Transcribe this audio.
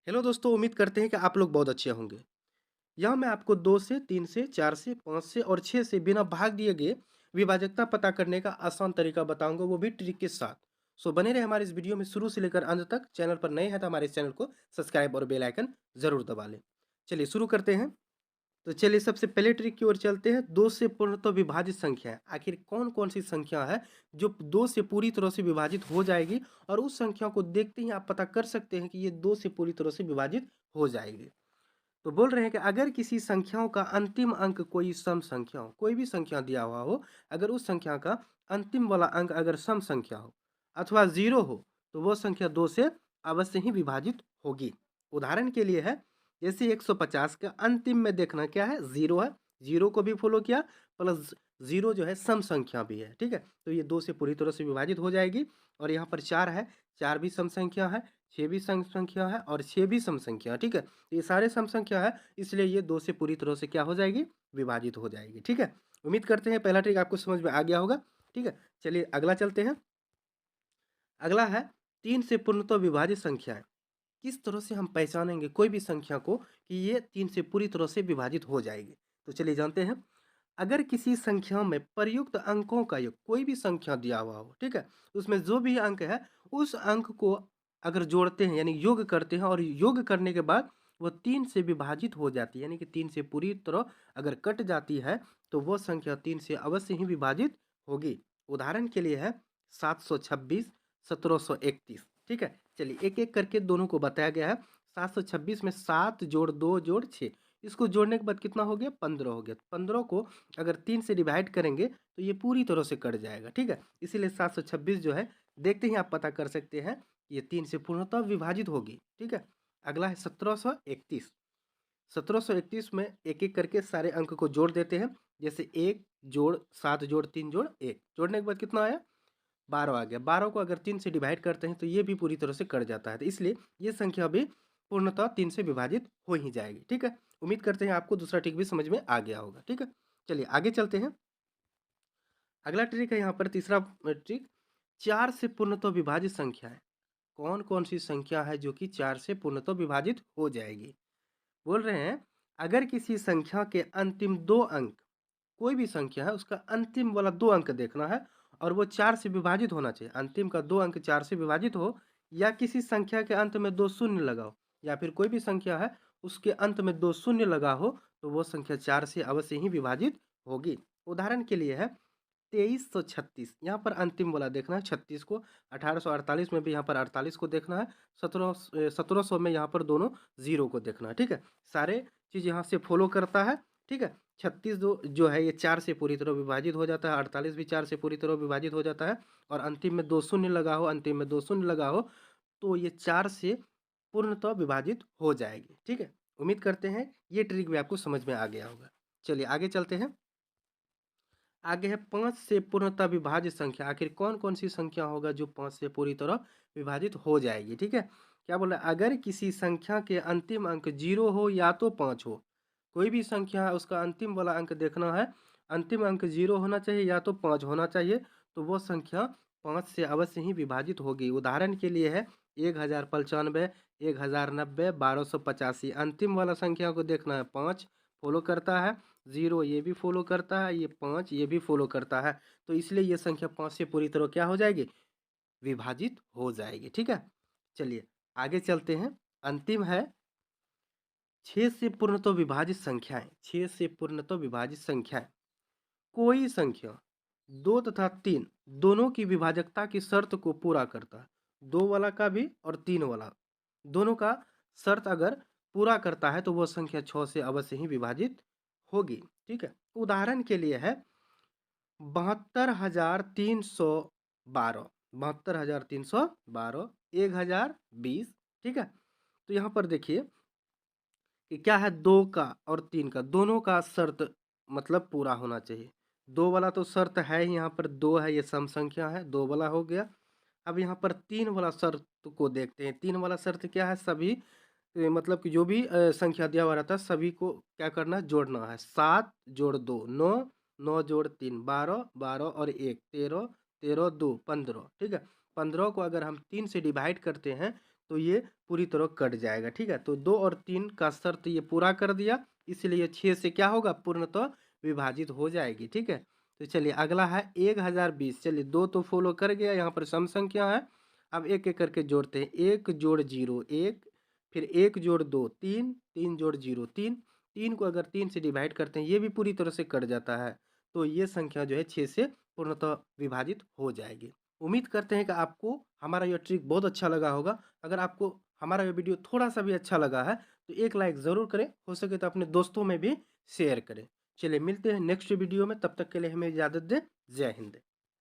Hello दोस्तों, उम्मीद करते हैं कि आप लोग बहुत अच्छे होंगे। यहाँ मैं आपको 2 से 3 से 4 से 5 से और 6 से बिना भाग दिए गए विभाजकता पता करने का आसान तरीका बताऊंगा, वो भी ट्रिक के साथ। सो बने रहे हमारे इस वीडियो में शुरू से लेकर अंत तक। चैनल पर नए हैं तो हमारे इस चैनल को सब्सक्राइब और बेल आइकन जरूर दबा लें। चलिए शुरू करते हैं। तो चलिए सबसे पहले ट्रिक की ओर चलते हैं। 2 से पूर्णतः विभाजित संख्या है, आखिर कौन कौन सी संख्या है जो 2 से पूरी तरह से विभाजित हो जाएगी, और उस संख्या को देखते ही आप पता कर सकते हैं कि ये 2 से पूरी तरह से विभाजित हो जाएगी। तो बोल रहे हैं कि अगर किसी संख्याओं का अंतिम अंक कोई सम संख्या हो, कोई भी संख्या दिया हुआ हो, अगर उस संख्या का अंतिम वाला अंक अगर सम संख्या हो अथवा जीरो हो, तो वो संख्या 2 से अवश्य ही विभाजित होगी। उदाहरण के लिए है, जैसे 150 का अंतिम में देखना क्या है, जीरो है। जीरो को भी फॉलो किया, प्लस जीरो जो है सम संख्या भी है, ठीक है। तो ये 2 से पूरी तरह से विभाजित हो जाएगी। और यहाँ पर 4 है, 4 भी सम संख्या है, 6 भी सम संख्या है और 6 भी सम संख्या है, ठीक है। ये सारे सम संख्या है, इसलिए ये 2 से पूरी तरह से क्या हो जाएगी, विभाजित हो जाएगी, ठीक है। उम्मीद करते हैं पहला ट्रिक आपको समझ में आ गया होगा, ठीक है। चलिए अगला चलते हैं। अगला है 3 से पूर्णतः विभाजित संख्याएं। किस तरह से हम पहचानेंगे कोई भी संख्या को कि ये 3 से पूरी तरह से विभाजित हो जाएगी। तो चलिए जानते हैं। अगर किसी संख्या में प्रयुक्त अंकों का योग, कोई भी संख्या दिया हुआ हो, ठीक है, उसमें जो भी अंक है उस अंक को अगर जोड़ते हैं यानी योग करते हैं, और योग करने के बाद वो 3 से विभाजित हो जाती है, यानी कि 3 से पूरी तरह अगर कट जाती है, तो वो संख्या 3 से अवश्य ही विभाजित होगी। उदाहरण के लिए है 726, 1731, ठीक है। चलिए एक एक करके दोनों को बताया गया है। 726 में 7 जोड़ 2 जोड़ 6, इसको जोड़ने के बाद कितना हो गया, 15 हो गया। 15 को अगर 3 से डिवाइड करेंगे तो ये पूरी तरह से कट जाएगा, ठीक है। इसीलिए 726 जो है, देखते ही आप पता कर सकते हैं कि ये 3 से पूर्णतः विभाजित होगी, ठीक है। अगला है 1731। 1731 में एक एक करके सारे अंक को जोड़ देते हैं। जैसे 1 जोड़ 7 जोड़ 3 जोड़ 1, जोड़ने के बाद कितना आया, 12 आ गया। 12 को अगर 3 से डिवाइड करते हैं तो ये भी पूरी तरह से कट जाता है, तो इसलिए ये संख्या भी पूर्णतः 3 से विभाजित हो ही जाएगी, ठीक है। उम्मीद करते हैं आपको दूसरा ट्रिक भी समझ में आ गया होगा, ठीक है। चलिए आगे चलते हैं। अगला ट्रिक है यहाँ पर तीसरा ट्रिक, 4 से पूर्णतः विभाजित संख्या है। कौन कौन सी संख्या है जो कि 4 से पूर्णतः विभाजित हो जाएगी। बोल रहे हैं, अगर किसी संख्या के अंतिम दो अंक, कोई भी संख्या है उसका अंतिम वाला दो अंक देखना है, और वो 4 से विभाजित होना चाहिए। अंतिम का दो अंक 4 से विभाजित हो, या किसी संख्या के अंत में दो शून्य लगा हो, या फिर कोई भी संख्या है उसके अंत में दो शून्य लगा हो, तो वो संख्या 4 से अवश्य ही विभाजित होगी। उदाहरण के लिए है 2336, यहाँ पर अंतिम वाला देखना है 36 को। 1848 में भी यहाँ पर 48 को देखना है। 1700 में यहाँ पर दोनों जीरो को देखना है, ठीक है। सारे चीज़ यहाँ से फॉलो करता है, ठीक है। 36 जो है ये 4 से पूरी तरह विभाजित हो जाता है, 48 भी 4 से पूरी तरह विभाजित हो जाता है, और अंतिम में दो शून्य लगा हो, अंतिम में दो शून्य लगा हो, तो ये 4 से पूर्णतः विभाजित हो जाएगी, ठीक है। उम्मीद करते हैं ये ट्रिक भी आपको समझ में आ गया होगा। चलिए आगे चलते हैं। आगे है 5 से पूर्णतः विभाज्य संख्या। आखिर कौन कौन सी संख्या होगा जो 5 से पूरी तरह विभाजित हो जाएगी, ठीक है। क्या बोला, अगर किसी संख्या के अंतिम अंक 0 हो या तो 5 हो, कोई भी संख्या है उसका अंतिम वाला अंक देखना है, अंतिम अंक 0 होना चाहिए या तो 5 होना चाहिए, तो वो संख्या 5 से अवश्य ही विभाजित होगी। उदाहरण के लिए है 1095, 1090, 1285। अंतिम वाला संख्या को देखना है, 5 फॉलो करता है, 0 ये भी फॉलो करता है, ये 5 ये भी फॉलो करता है, तो इसलिए ये संख्या 5 से पूरी तरह क्या हो जाएगी, विभाजित हो जाएगी, ठीक है। चलिए आगे चलते हैं। अंतिम है 6 से पूर्णतः विभाजित संख्याएं। 6 से पूर्णतः विभाजित संख्याएं, कोई संख्या 2 तथा 3 दोनों की विभाजकता की शर्त को पूरा करता है। 2 वाला का भी और 3 वाला, दोनों का शर्त अगर पूरा करता है तो वह संख्या 6 से अवश्य ही विभाजित होगी, ठीक है। उदाहरण के लिए है 72,312, 72,312, 1020, ठीक है। तो यहाँ पर देखिए कि क्या है, 2 का और 3 का दोनों का शर्त मतलब पूरा होना चाहिए। 2 वाला तो शर्त है ही, यहाँ पर 2 है, ये सम संख्या है, 2 वाला हो गया। अब यहाँ पर 3 वाला शर्त को देखते हैं। 3 वाला शर्त क्या है, सभी मतलब कि जो भी संख्या दिया हुआ रहता है सभी को क्या करना है, जोड़ना है। 7 जोड़ 2 9, 9 जोड़ 3 12, 12 और 1 13, 13 2 15, ठीक है। 15 को अगर हम 3 से डिवाइड करते हैं तो ये पूरी तरह कट जाएगा। ठीक है, तो 2 और 3 का शर्त ये पूरा कर दिया, इसलिए 6 से क्या होगा, पूर्णतः विभाजित हो जाएगी। ठीक है, तो चलिए अगला है 1020। चलिए 2 तो फॉलो कर गया, यहाँ पर सम संख्या है। अब एक एक करके जोड़ते हैं। 1 जोड़ 0 1, फिर 1 जोड़ 2 3, 3 जोड़ 0 3, 3 को अगर 3 से डिवाइड करते हैं ये भी पूरी तरह से कट जाता है। तो ये संख्या जो है 6 से पूर्णतः विभाजित हो जाएगी। उम्मीद करते हैं कि आपको हमारा यह ट्रिक बहुत अच्छा लगा होगा। अगर आपको हमारा ये वीडियो थोड़ा सा भी अच्छा लगा है तो एक लाइक ज़रूर करें, हो सके तो अपने दोस्तों में भी शेयर करें। चलिए मिलते हैं नेक्स्ट वीडियो में, तब तक के लिए हमें इजाज़त दें। जय हिंद।